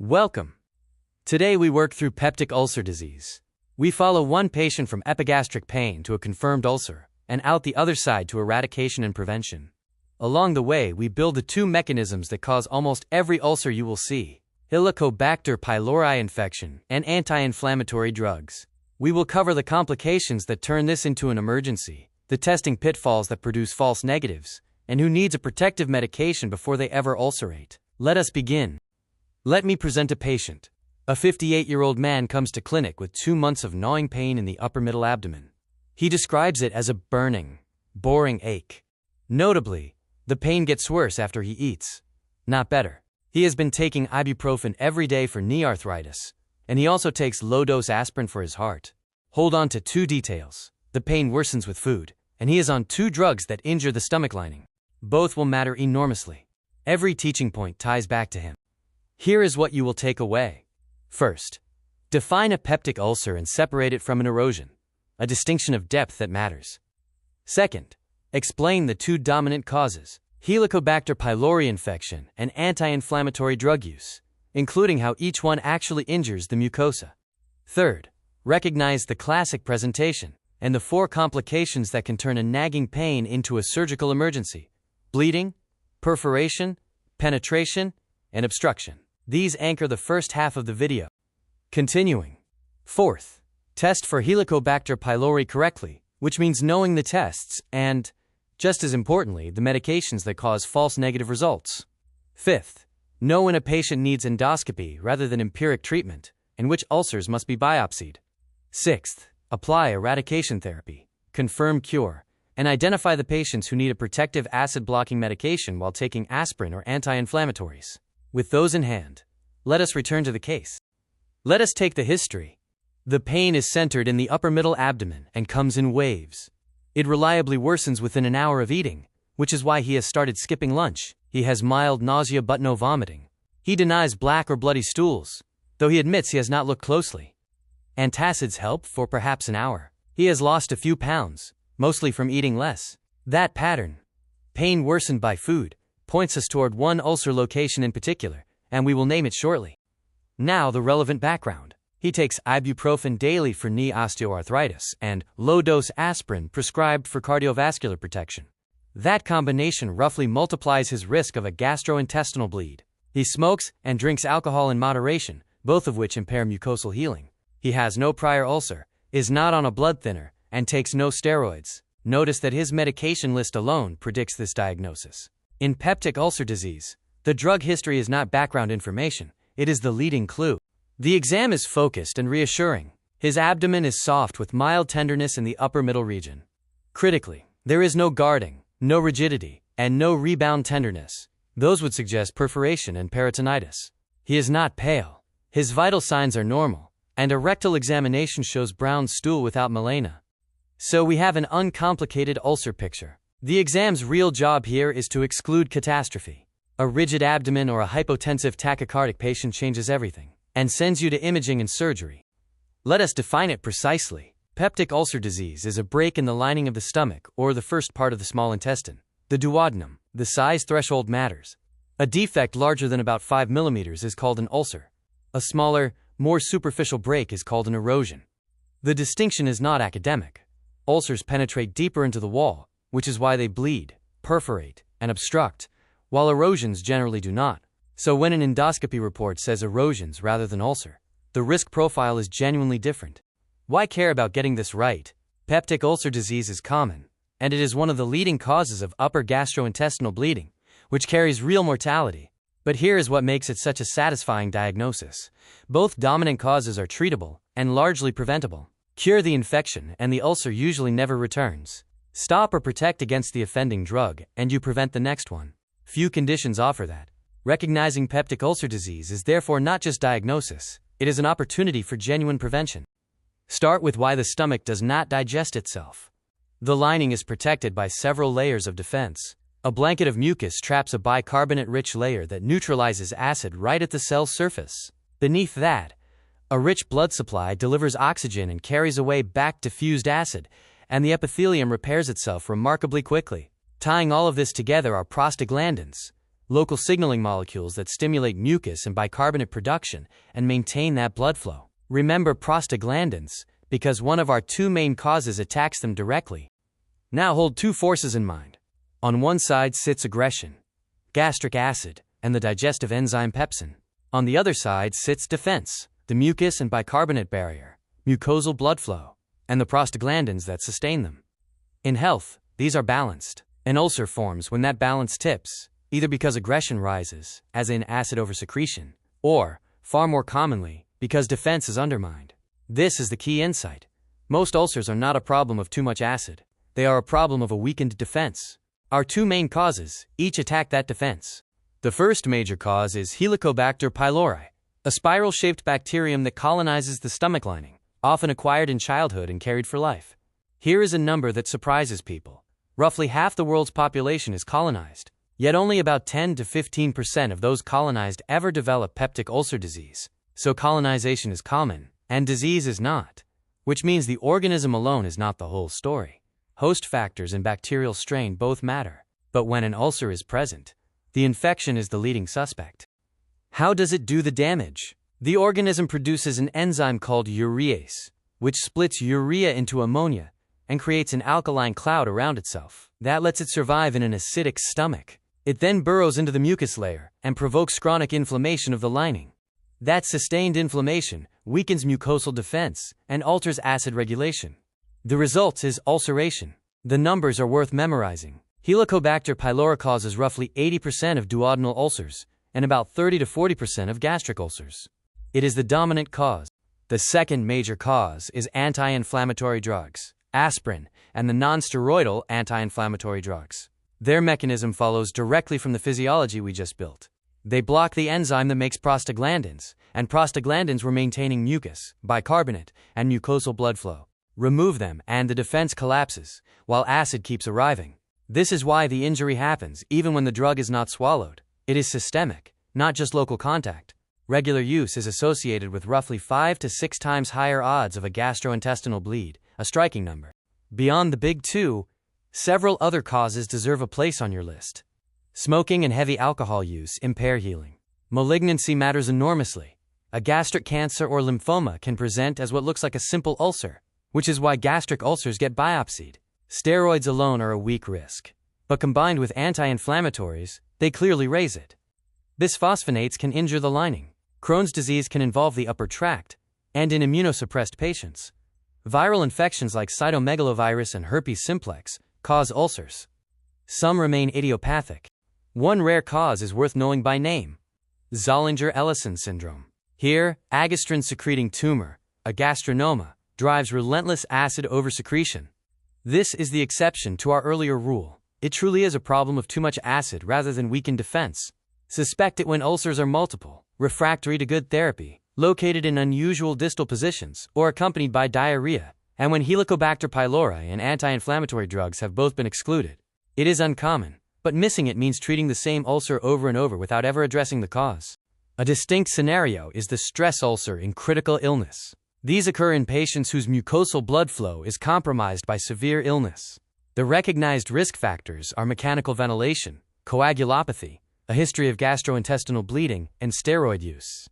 Welcome. Today we work through peptic ulcer disease. We follow one patient from epigastric pain to a confirmed ulcer, and out the other side to eradication and prevention. Along the way, we build the two mechanisms that cause almost every ulcer you will see: Helicobacter pylori infection and anti-inflammatory drugs. We will cover the complications that turn this into an emergency, the testing pitfalls that produce false negatives, and who needs a protective medication before they ever ulcerate. Let us begin. Let me present a patient. A 58-year-old man comes to clinic with 2 months of gnawing pain in the upper middle abdomen. He describes it as a burning, boring ache. Notably, the pain gets worse after he eats, not better. He has been taking ibuprofen every day for knee arthritis, and he also takes low-dose aspirin for his heart. Hold on to 2 details. The pain worsens with food, and he is on 2 drugs that injure the stomach lining. Both will matter enormously. Every teaching point ties back to him. Here is what you will take away. First, define a peptic ulcer and separate it from an erosion, a distinction of depth that matters. Second, explain the 2 dominant causes: Helicobacter pylori infection and anti-inflammatory drug use, including how each one actually injures the mucosa. Third, recognize the classic presentation and the 4 complications that can turn a nagging pain into a surgical emergency: bleeding, perforation, penetration, and obstruction. These anchor the first half of the video. Continuing. Fourth, test for Helicobacter pylori correctly, which means knowing the tests and, just as importantly, the medications that cause false negative results. Fifth, know when a patient needs endoscopy rather than empiric treatment, and which ulcers must be biopsied. Sixth, apply eradication therapy, confirm cure, and identify the patients who need a protective acid-blocking medication while taking aspirin or anti-inflammatories. With those in hand, let us return to the case. Let us take the history. The pain is centered in the upper middle abdomen and comes in waves. It reliably worsens within an hour of eating, which is why he has started skipping lunch. He has mild nausea but no vomiting. He denies black or bloody stools, though he admits he has not looked closely. Antacids help for perhaps an hour. He has lost a few pounds, mostly from eating less. That pattern, pain worsened by food, points us toward one ulcer location in particular, and we will name it shortly. Now the relevant background. He takes ibuprofen daily for knee osteoarthritis and low-dose aspirin prescribed for cardiovascular protection. That combination roughly multiplies his risk of a gastrointestinal bleed. He smokes and drinks alcohol in moderation, both of which impair mucosal healing. He has no prior ulcer, is not on a blood thinner, and takes no steroids. Notice that his medication list alone predicts this diagnosis. In peptic ulcer disease, the drug history is not background information, it is the leading clue. The exam is focused and reassuring. His abdomen is soft with mild tenderness in the upper middle region. Critically, there is no guarding, no rigidity, and no rebound tenderness. Those would suggest perforation and peritonitis. He is not pale. His vital signs are normal, and a rectal examination shows brown stool without melena. So we have an uncomplicated ulcer picture. The exam's real job here is to exclude catastrophe. A rigid abdomen or a hypotensive tachycardic patient changes everything and sends you to imaging and surgery. Let us define it precisely. Peptic ulcer disease is a break in the lining of the stomach or the first part of the small intestine, the duodenum. The size threshold matters. A defect larger than about 5 millimeters is called an ulcer. A smaller, more superficial break is called an erosion. The distinction is not academic. Ulcers penetrate deeper into the wall, which is why they bleed, perforate, and obstruct, while erosions generally do not. So when an endoscopy report says erosions rather than ulcer, the risk profile is genuinely different. Why care about getting this right? Peptic ulcer disease is common, and it is one of the leading causes of upper gastrointestinal bleeding, which carries real mortality. But here is what makes it such a satisfying diagnosis. Both dominant causes are treatable and largely preventable. Cure the infection and the ulcer usually never returns. Stop or protect against the offending drug, and you prevent the next one. Few conditions offer that. Recognizing peptic ulcer disease is therefore not just diagnosis, it is an opportunity for genuine prevention. Start with why the stomach does not digest itself. The lining is protected by several layers of defense. A blanket of mucus traps a bicarbonate-rich layer that neutralizes acid right at the cell's surface. Beneath that, a rich blood supply delivers oxygen and carries away back diffused acid, and the epithelium repairs itself remarkably quickly. Tying all of this together are prostaglandins, local signaling molecules that stimulate mucus and bicarbonate production and maintain that blood flow. Remember prostaglandins, because one of our two main causes attacks them directly. Now hold two forces in mind. On one side sits aggression, gastric acid, and the digestive enzyme pepsin. On the other side sits defense, the mucus and bicarbonate barrier, mucosal blood flow, and the prostaglandins that sustain them. In health, these are balanced. An ulcer forms when that balance tips, either because aggression rises, as in acid oversecretion, or, far more commonly, because defense is undermined. This is the key insight. Most ulcers are not a problem of too much acid. They are a problem of a weakened defense. Our two main causes each attack that defense. The first major cause is Helicobacter pylori, a spiral-shaped bacterium that colonizes the stomach lining, often acquired in childhood and carried for life. Here is a number that surprises people. Roughly half the world's population is colonized, yet only about 10 to 15% of those colonized ever develop peptic ulcer disease. So colonization is common, and disease is not, which means the organism alone is not the whole story. Host factors and bacterial strain both matter, but when an ulcer is present, the infection is the leading suspect. How does it do the damage? The organism produces an enzyme called urease, which splits urea into ammonia and creates an alkaline cloud around itself. That lets it survive in an acidic stomach. It then burrows into the mucus layer and provokes chronic inflammation of the lining. That sustained inflammation weakens mucosal defense and alters acid regulation. The result is ulceration. The numbers are worth memorizing. Helicobacter pylori causes roughly 80% of duodenal ulcers and about 30 to 40% of gastric ulcers. It is the dominant cause. The second major cause is anti-inflammatory drugs, aspirin, and the non-steroidal anti-inflammatory drugs. Their mechanism follows directly from the physiology we just built. They block the enzyme that makes prostaglandins, and prostaglandins were maintaining mucus, bicarbonate, and mucosal blood flow. Remove them, and the defense collapses, while acid keeps arriving. This is why the injury happens even when the drug is not swallowed. It is systemic, not just local contact. Regular use is associated with roughly 5 to 6 times higher odds of a gastrointestinal bleed, a striking number. Beyond the big two, several other causes deserve a place on your list. Smoking and heavy alcohol use impair healing. Malignancy matters enormously. A gastric cancer or lymphoma can present as what looks like a simple ulcer, which is why gastric ulcers get biopsied. Steroids alone are a weak risk, but combined with anti-inflammatories, they clearly raise it. Bisphosphonates can injure the lining. Crohn's disease can involve the upper tract, and in immunosuppressed patients, viral infections like cytomegalovirus and herpes simplex cause ulcers. Some remain idiopathic. One rare cause is worth knowing by name: Zollinger-Ellison syndrome. Here, agastrin-secreting tumor, a gastrinoma, drives relentless acid oversecretion. This is the exception to our earlier rule. It truly is a problem of too much acid rather than weakened defense. Suspect it when ulcers are multiple, refractory to good therapy, located in unusual distal positions, or accompanied by diarrhea, and when Helicobacter pylori and anti-inflammatory drugs have both been excluded. It is uncommon, but missing it means treating the same ulcer over and over without ever addressing the cause. A distinct scenario is the stress ulcer in critical illness. These occur in patients whose mucosal blood flow is compromised by severe illness. The recognized risk factors are mechanical ventilation, coagulopathy, a history of gastrointestinal bleeding, and steroid use.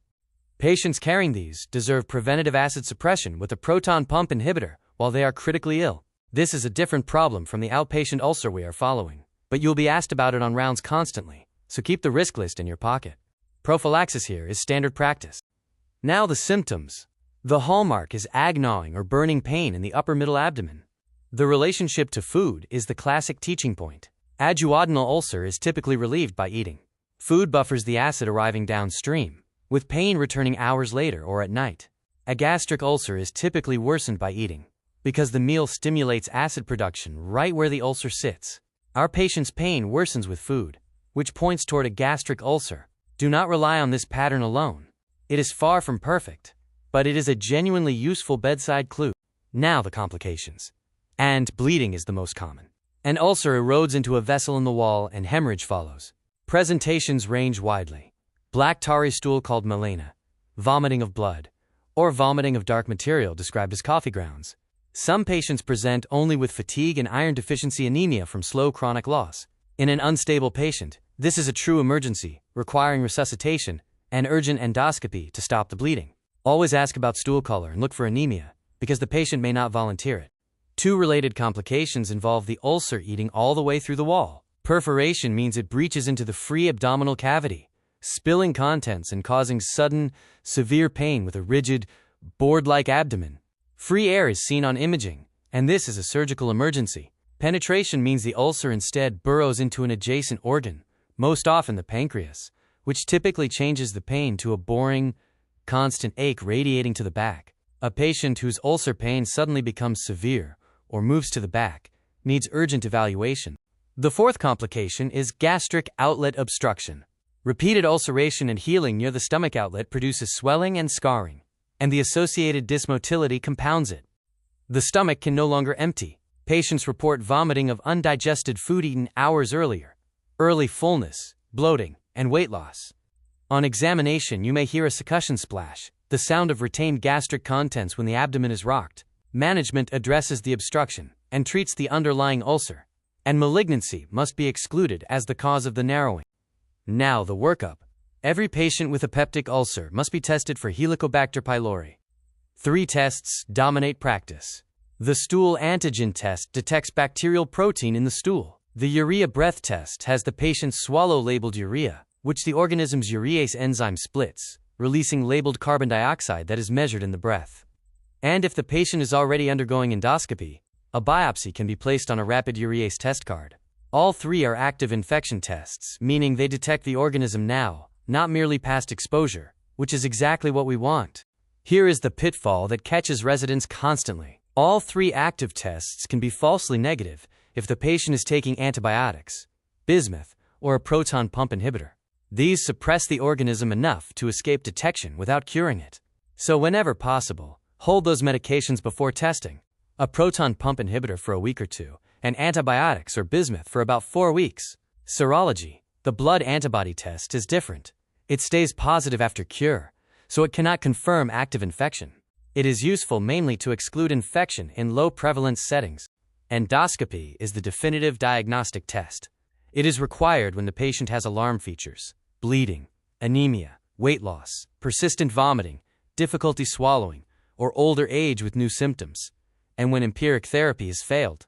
Patients carrying these deserve preventative acid suppression with a proton pump inhibitor while they are critically ill. This is a different problem from the outpatient ulcer we are following, but you'll be asked about it on rounds constantly, so keep the risk list in your pocket. Prophylaxis here is standard practice. Now the symptoms. The hallmark is gnawing or burning pain in the upper middle abdomen. The relationship to food is the classic teaching point. A duodenal ulcer is typically relieved by eating. Food buffers the acid arriving downstream, with pain returning hours later or at night. A gastric ulcer is typically worsened by eating, because the meal stimulates acid production right where the ulcer sits. Our patient's pain worsens with food, which points toward a gastric ulcer. Do not rely on this pattern alone. It is far from perfect, but it is a genuinely useful bedside clue. Now the complications. And bleeding is the most common. An ulcer erodes into a vessel in the wall and hemorrhage follows. Presentations range widely. Black tarry stool called melena, vomiting of blood, or vomiting of dark material described as coffee grounds. Some patients present only with fatigue and iron deficiency anemia from slow chronic loss. In an unstable patient, This is a true emergency, requiring resuscitation and urgent endoscopy to stop the bleeding. Always ask about stool color and look for anemia, because the patient may not volunteer it. Two related complications involve the ulcer eating all the way through the wall. Perforation means it breaches into the free abdominal cavity, spilling contents and causing sudden, severe pain with a rigid, board-like abdomen. Free air is seen on imaging, and this is a surgical emergency. Penetration means the ulcer instead burrows into an adjacent organ, most often the pancreas, which typically changes the pain to a boring, constant ache radiating to the back. A patient whose ulcer pain suddenly becomes severe or moves to the back needs urgent evaluation. The fourth complication is gastric outlet obstruction. Repeated ulceration and healing near the stomach outlet produces swelling and scarring, and the associated dysmotility compounds it. The stomach can no longer empty. Patients report vomiting of undigested food eaten hours earlier, early fullness, bloating, and weight loss. On examination, you may hear a succussion splash, the sound of retained gastric contents when the abdomen is rocked. Management addresses the obstruction and treats the underlying ulcer, and malignancy must be excluded as the cause of the narrowing. Now the workup. Every patient with a peptic ulcer must be tested for Helicobacter pylori. 3 tests dominate practice. The stool antigen test detects bacterial protein in the stool. The urea breath test has the patient swallow labeled urea, which the organism's urease enzyme splits, releasing labeled carbon dioxide that is measured in the breath. And if the patient is already undergoing endoscopy, a biopsy can be placed on a rapid urease test card. All 3 are active infection tests, meaning they detect the organism now, not merely past exposure, which is exactly what we want. Here is the pitfall that catches residents constantly. All 3 active tests can be falsely negative if the patient is taking antibiotics, bismuth, or a proton pump inhibitor. These suppress the organism enough to escape detection without curing it. So whenever possible, hold those medications before testing. A proton pump inhibitor for a week or 2, and antibiotics or bismuth for about 4 weeks. Serology, the blood antibody test, is different. It stays positive after cure, so it cannot confirm active infection. It is useful mainly to exclude infection in low prevalence settings. Endoscopy is the definitive diagnostic test. It is required when the patient has alarm features, bleeding, anemia, weight loss, persistent vomiting, difficulty swallowing, or older age with new symptoms, and when empiric therapy has failed.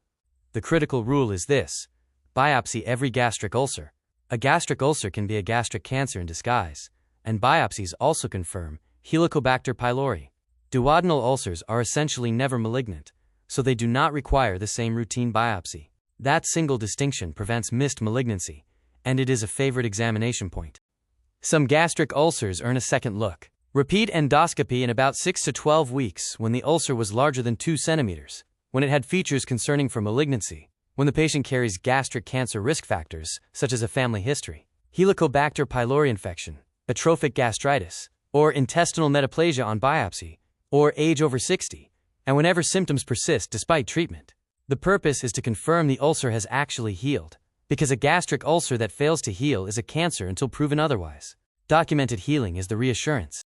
The critical rule is this: biopsy every gastric ulcer. A gastric ulcer can be a gastric cancer in disguise, and biopsies also confirm Helicobacter pylori. Duodenal ulcers are essentially never malignant, so they do not require the same routine biopsy. That single distinction prevents missed malignancy, and it is a favorite examination point. Some gastric ulcers earn a second look. Repeat endoscopy in about 6 to 12 weeks when the ulcer was larger than 2 centimeters, when it had features concerning for malignancy, when the patient carries gastric cancer risk factors, such as a family history, Helicobacter pylori infection, atrophic gastritis, or intestinal metaplasia on biopsy, or age over 60, and whenever symptoms persist despite treatment. The purpose is to confirm the ulcer has actually healed, because a gastric ulcer that fails to heal is a cancer until proven otherwise. Documented healing is the reassurance.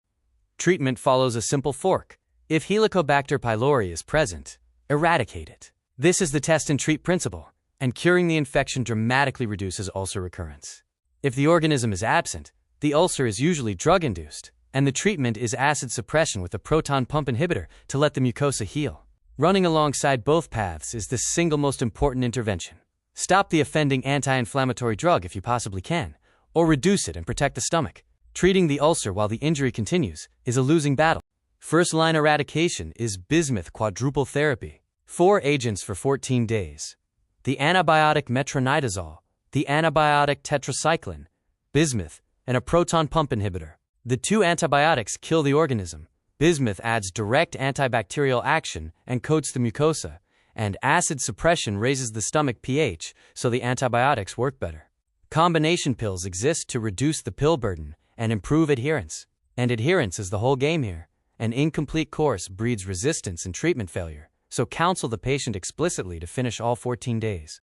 Treatment follows a simple fork. If Helicobacter pylori is present, eradicate it. This is the test and treat principle, and curing the infection dramatically reduces ulcer recurrence. If the organism is absent, the ulcer is usually drug-induced, and the treatment is acid suppression with a proton pump inhibitor to let the mucosa heal. Running alongside both paths is the single most important intervention. Stop the offending anti-inflammatory drug if you possibly can, or reduce it and protect the stomach. Treating the ulcer while the injury continues is a losing battle. First-line eradication is bismuth quadruple therapy. 4 agents for 14 days. The antibiotic metronidazole, the antibiotic tetracycline, bismuth, and a proton pump inhibitor. The 2 antibiotics kill the organism. Bismuth adds direct antibacterial action and coats the mucosa, and acid suppression raises the stomach pH, so the antibiotics work better. Combination pills exist to reduce the pill burden and improve adherence. And adherence is the whole game here. An incomplete course breeds resistance and treatment failure, so counsel the patient explicitly to finish all 14 days.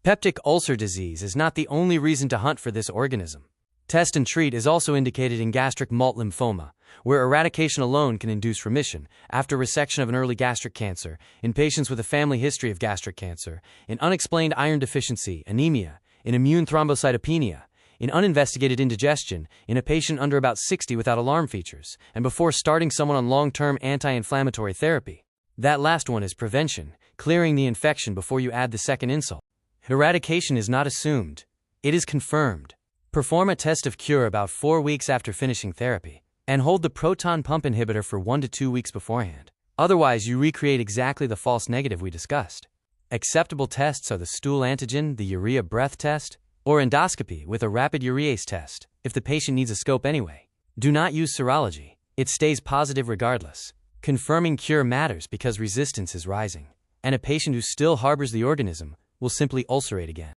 Peptic ulcer disease is not the only reason to hunt for this organism. Test and treat is also indicated in gastric malt lymphoma, where eradication alone can induce remission after resection of an early gastric cancer, in patients with a family history of gastric cancer, in unexplained iron deficiency, anemia, in immune thrombocytopenia, in uninvestigated indigestion in a patient under about 60 without alarm features, and before starting someone on long-term anti-inflammatory therapy. That last one is prevention, clearing the infection before you add the second insult. Eradication is not assumed. It is confirmed. Perform a test of cure about 4 weeks after finishing therapy, and hold the proton pump inhibitor for 1 to 2 weeks beforehand. Otherwise, you recreate exactly the false negative we discussed. Acceptable tests are the stool antigen, the urea breath test, or endoscopy with a rapid urease test, if the patient needs a scope anyway. Do not use serology. It stays positive regardless. Confirming cure matters because resistance is rising, and a patient who still harbors the organism will simply ulcerate again.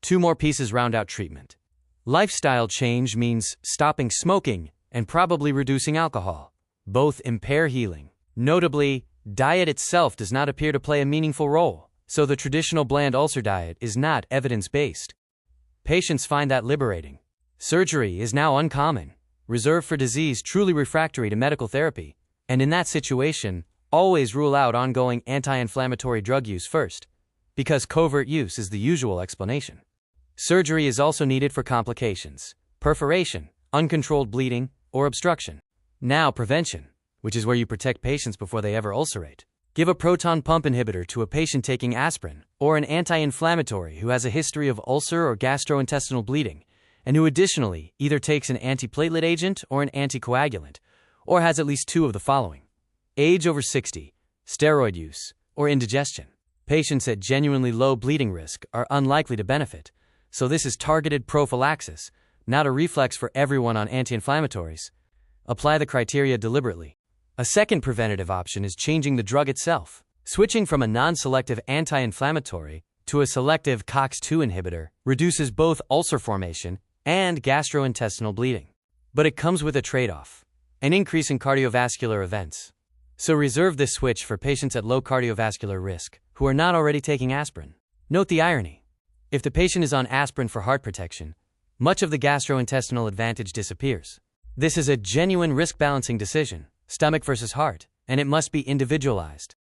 2 more pieces round out treatment. Lifestyle change means stopping smoking and probably reducing alcohol. Both impair healing. Notably, diet itself does not appear to play a meaningful role, so the traditional bland ulcer diet is not evidence-based. Patients find that liberating. Surgery is now uncommon, reserved for disease truly refractory to medical therapy, and in that situation, always rule out ongoing anti-inflammatory drug use first, because covert use is the usual explanation. Surgery is also needed for complications, perforation, uncontrolled bleeding, or obstruction. Now prevention, which is where you protect patients before they ever ulcerate. Give a proton pump inhibitor to a patient taking aspirin, or an anti-inflammatory who has a history of ulcer or gastrointestinal bleeding, and who additionally either takes an antiplatelet agent or an anticoagulant, or has at least 2 of the following: age over 60, steroid use, or indigestion. Patients at genuinely low bleeding risk are unlikely to benefit, so this is targeted prophylaxis, not a reflex for everyone on anti-inflammatories. Apply the criteria deliberately. A second preventative option is changing the drug itself. Switching from a non-selective anti-inflammatory to a selective COX-2 inhibitor reduces both ulcer formation and gastrointestinal bleeding. But it comes with a trade-off: an increase in cardiovascular events. So reserve this switch for patients at low cardiovascular risk who are not already taking aspirin. Note the irony. If the patient is on aspirin for heart protection, much of the gastrointestinal advantage disappears. This is a genuine risk-balancing decision, stomach versus heart, and it must be individualized.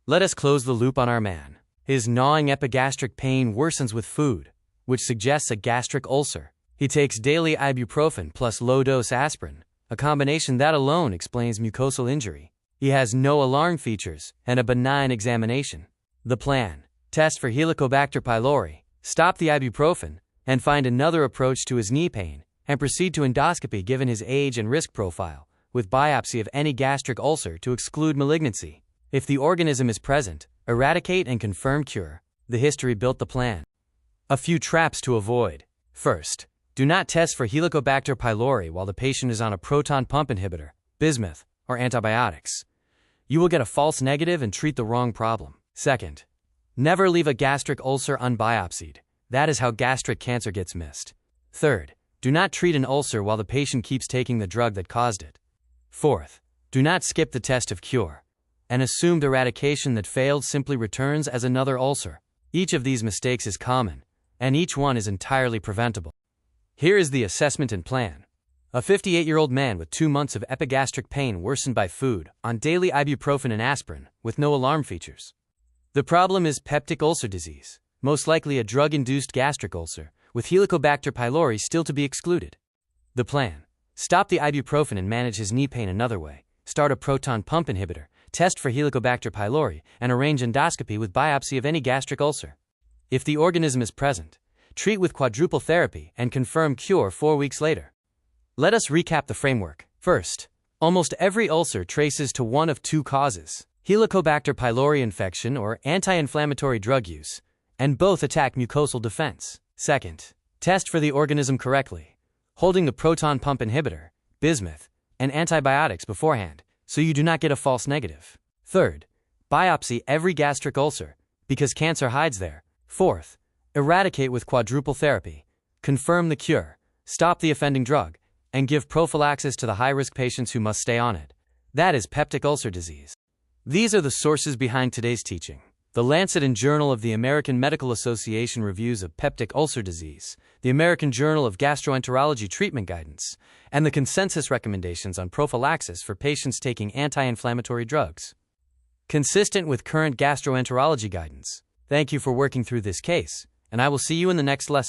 Let us close the loop on our man. His gnawing epigastric pain worsens with food, which suggests a gastric ulcer. He takes daily ibuprofen plus low-dose aspirin, a combination that alone explains mucosal injury. He has no alarm features and a benign examination. The plan: test for Helicobacter pylori, stop the ibuprofen, and find another approach to his knee pain, and proceed to endoscopy given his age and risk profile, with biopsy of any gastric ulcer to exclude malignancy. If the organism is present, eradicate and confirm cure. The history built the plan. A few traps to avoid. First, do not test for Helicobacter pylori while the patient is on a proton pump inhibitor, bismuth, or antibiotics. You will get a false negative and treat the wrong problem. Second, never leave a gastric ulcer unbiopsied. That is how gastric cancer gets missed. Third, do not treat an ulcer while the patient keeps taking the drug that caused it. Fourth, do not skip the test of cure. An assumed eradication that failed simply returns as another ulcer. Each of these mistakes is common, and each one is entirely preventable. Here is the assessment and plan. A 58-year-old man with 2 months of epigastric pain worsened by food, on daily ibuprofen and aspirin, with no alarm features. The problem is peptic ulcer disease, most likely a drug-induced gastric ulcer, with Helicobacter pylori still to be excluded. The plan: stop the ibuprofen and manage his knee pain another way. Start a proton pump inhibitor, test for Helicobacter pylori, and arrange endoscopy with biopsy of any gastric ulcer. If the organism is present, treat with quadruple therapy and confirm cure 4 weeks later. Let us recap the framework. First, almost every ulcer traces to one of 2 causes: Helicobacter pylori infection or anti-inflammatory drug use, and both attack mucosal defense. Second, test for the organism correctly, holding the proton pump inhibitor, bismuth, and antibiotics beforehand, so you do not get a false negative. Third, biopsy every gastric ulcer, because cancer hides there. Fourth, eradicate with quadruple therapy, confirm the cure, stop the offending drug, and give prophylaxis to the high-risk patients who must stay on it. That is peptic ulcer disease. These are the sources behind today's teaching: the Lancet and Journal of the American Medical Association reviews of peptic ulcer disease, the American Journal of Gastroenterology treatment guidance, and the consensus recommendations on prophylaxis for patients taking anti-inflammatory drugs. Consistent with current gastroenterology guidance. Thank you for working through this case, and I will see you in the next lesson.